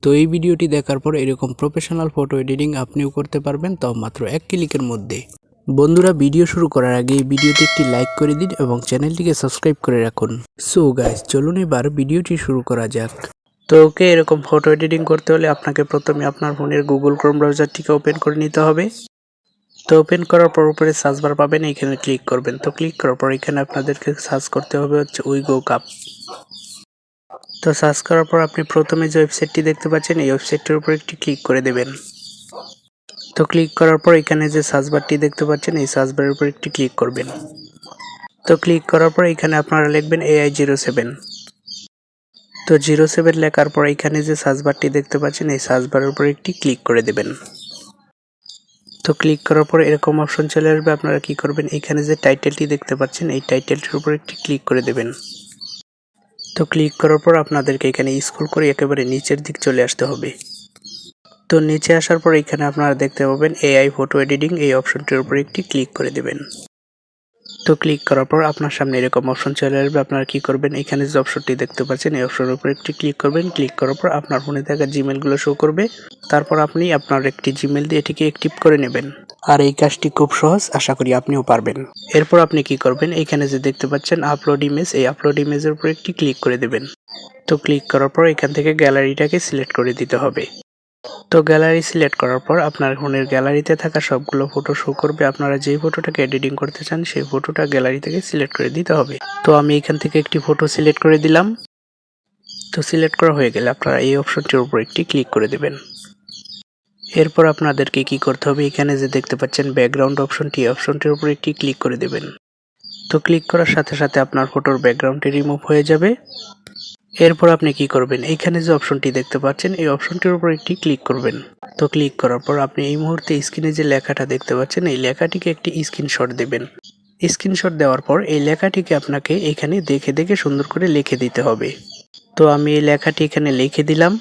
তো এই ভিডিওটি দেখার পর এরকম প্রফেশনাল ফটো এডিটিং আপনিও করতে পারবেন, তাও মাত্র 1 ক্লিকের মধ্যে। বন্ধুরা, ভিডিও শুরু করার আগে এই ভিডিওতে একটি লাইক করে দিন এবং চ্যানেলটিকে সাবস্ক্রাইব করে রাখুন। সো গাইস, চলুন এবার ভিডিওটি শুরু করা যাক। তো ওকে, এরকম ফটো এডিটিং করতে হলে আপনাকে প্রথমে আপনার ফোনের গুগল ক্রোম ব্রাউজারটিকে ওপেন করে নিতে হবে। তো ওপেন করার পর উপরে সার্চ বার পাবেন, এখানে ক্লিক করবেন। তো ক্লিক করার পর এখানে আপনাদেরকে সার্চ করতে হবে হচ্ছে উইগো কাপ। তো সার্চ করার পর আপনি প্রথমে যে ওয়েবসাইটটি দেখতে পাচ্ছেন এই ওয়েবসাইটটির উপর একটি ক্লিক করে দেবেন। তো ক্লিক করার পর এখানে যে সার্চ বারটি দেখতে পাচ্ছেন এই সার্চ বারের উপর একটি ক্লিক করবেন। তো ক্লিক করার পর এখানে আপনারা লিখবেন AI07। তো 07 লেখার পর এখানে যে সার্চ বারটি দেখতে পাচ্ছেন এই সার্চ বারের উপর একটি ক্লিক করে দেবেন। তো ক্লিক করার পর এরকম অপশন চলে আসবে। আপনারা কি করবেন, এখানে যে টাইটেলটি দেখতে পাচ্ছেন এই টাইটেলটির উপর একটি ক্লিক করে দেবেন। তো ক্লিক করার পর আপনাদেরকে এখানে স্ক্রল করে একেবারে নিচের দিক চলে আসতে হবে। তো নিচে আসার পর এখানে আপনারা দেখতে পাবেন AI ফটো এডিটিং, এই অপশনটির উপর একটি ক্লিক করে দেবেন। তো ক্লিক করার পর আপনার সামনে এরকম অপশন চলে আসবে। আপনারা কি করবেন, এখানে যে অপশনটি দেখতে পাচ্ছেন এই অপশনের উপর একটি ক্লিক করবেন। ক্লিক করার পর আপনার ফোনে থাকা জিমেলগুলো শো করবে। তারপর আপনি আপনার একটি জিমেল দিয়ে এটিকে অ্যাক্টিভ করে নেবেন। আর এই কাজটি খুব সহজ, আশা করি আপনিও পারবেন। এরপর আপনি কি করবেন, এখানে যে দেখতে পাচ্ছেন আপলোড ইমেজ, এই আপলোড ইমেজের উপর একটি ক্লিক করে দেবেন। তো ক্লিক করার পর এখান থেকে গ্যালারিটাকে সিলেক্ট করে দিতে হবে। তো গ্যালারি সিলেক্ট করার পর আপনার ফোনের গ্যালারিতে থাকা সবগুলো ফটো শো করবে। আপনারা যেই ফটোটাকে এডিটিং করতে চান সেই ফটোটা গ্যালারি থেকে সিলেক্ট করে দিতে হবে। তো আমি এখান থেকে একটি ফটো সিলেক্ট করে দিলাম। তো সিলেক্ট করা হয়ে গেলে আপনারা এই অপশনটির উপর একটি ক্লিক করে দেবেন। এরপর আপনাদেরকে কি করতে হবে, এখানে যে দেখতে পাচ্ছেন ব্যাকগ্রাউন্ড অপশনটি, অপশনটির উপর একটি ক্লিক করে দেবেন। তো ক্লিক করার সাথে সাথে আপনার ফটোর ব্যাকগ্রাউন্ডটি রিমুভ হয়ে যাবে। এরপর আপনি কি করবেন, এইখানে যে অপশনটি দেখতে পাচ্ছেন এই অপশনটির উপর একটি ক্লিক করবেন। তো ক্লিক করার পর আপনি এই মুহূর্তে স্ক্রিনে যে লেখাটা দেখতে পাচ্ছেন এই লেখাটিকে একটি স্ক্রিনশট দেবেন। স্ক্রিনশট দেওয়ার পর এই লেখাটিকে আপনাকে এখানে দেখে দেখে সুন্দর করে লিখে দিতে হবে। তো আমি এই লেখাটি এখানে লিখে দিলাম।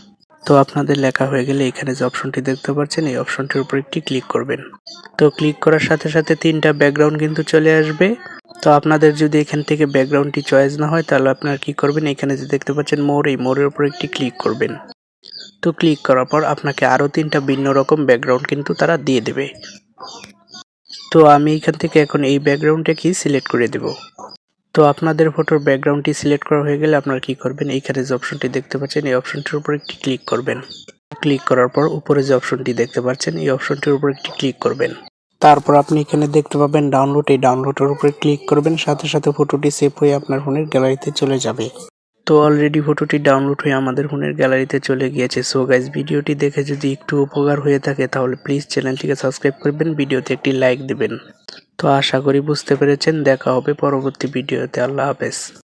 তো আপনাদের লেখা হয়ে গেলে এখানে যে অপশনটি দেখতে পাচ্ছেন এই অপশনটির উপর একটি ক্লিক করবেন। তো ক্লিক করার সাথে সাথে 3টা ব্যাকগ্রাউন্ড কিন্তু চলে আসবে। তো আপনাদের যদি এখান থেকে ব্যাকগ্রাউন্ডটি চয়েস না হয় তাহলে আপনারা কি করবেন, এখানে যে দেখতে পাচ্ছেন মোর, এই মোরের উপর একটি ক্লিক করবেন। তো ক্লিক করার পর আপনাকে আরও 3টা ভিন্ন রকম ব্যাকগ্রাউন্ড কিন্তু তারা দিয়ে দেবে। তো আমি এখান থেকে এখন এই ব্যাকগ্রাউন্ডটাকে সিলেক্ট করে দেব। তো আপনাদের ফটোর ব্যাকগ্রাউন্ডটি সিলেক্ট করা হয়ে গেলে আপনারা কি করবেন, এইখানে যে অপশনটি দেখতে পাচ্ছেন এই অপশনটির উপর একটি ক্লিক করবেন। ক্লিক করার পর উপরে যে অপশনটি দেখতে পাচ্ছেন এই অপশনটির উপর একটি ক্লিক করবেন। তারপর আপনি এখানে দেখতে পাবেন ডাউনলোড, এই ডাউনলোডের উপরে ক্লিক করবেন। সাথে সাথে ফটোটি সেভ হয়ে আপনার ফোনের গ্যালারিতে চলে যাবে। তো অলরেডি ফটোটি ডাউনলোড হয়ে আমাদের ফোনের গ্যালারিতে চলে গিয়েছে। সো গাইস, ভিডিওটি দেখে যদি একটু উপকার হয়ে থাকে তাহলে প্লিজ চ্যানেলটিকে সাবস্ক্রাইব করবেন, ভিডিওতে একটি লাইক দিবেন। তো আশা করি বুঝতে পেরেছেন। দেখা হবে পরবর্তী ভিডিওতে। আল্লাহ হাফেজ।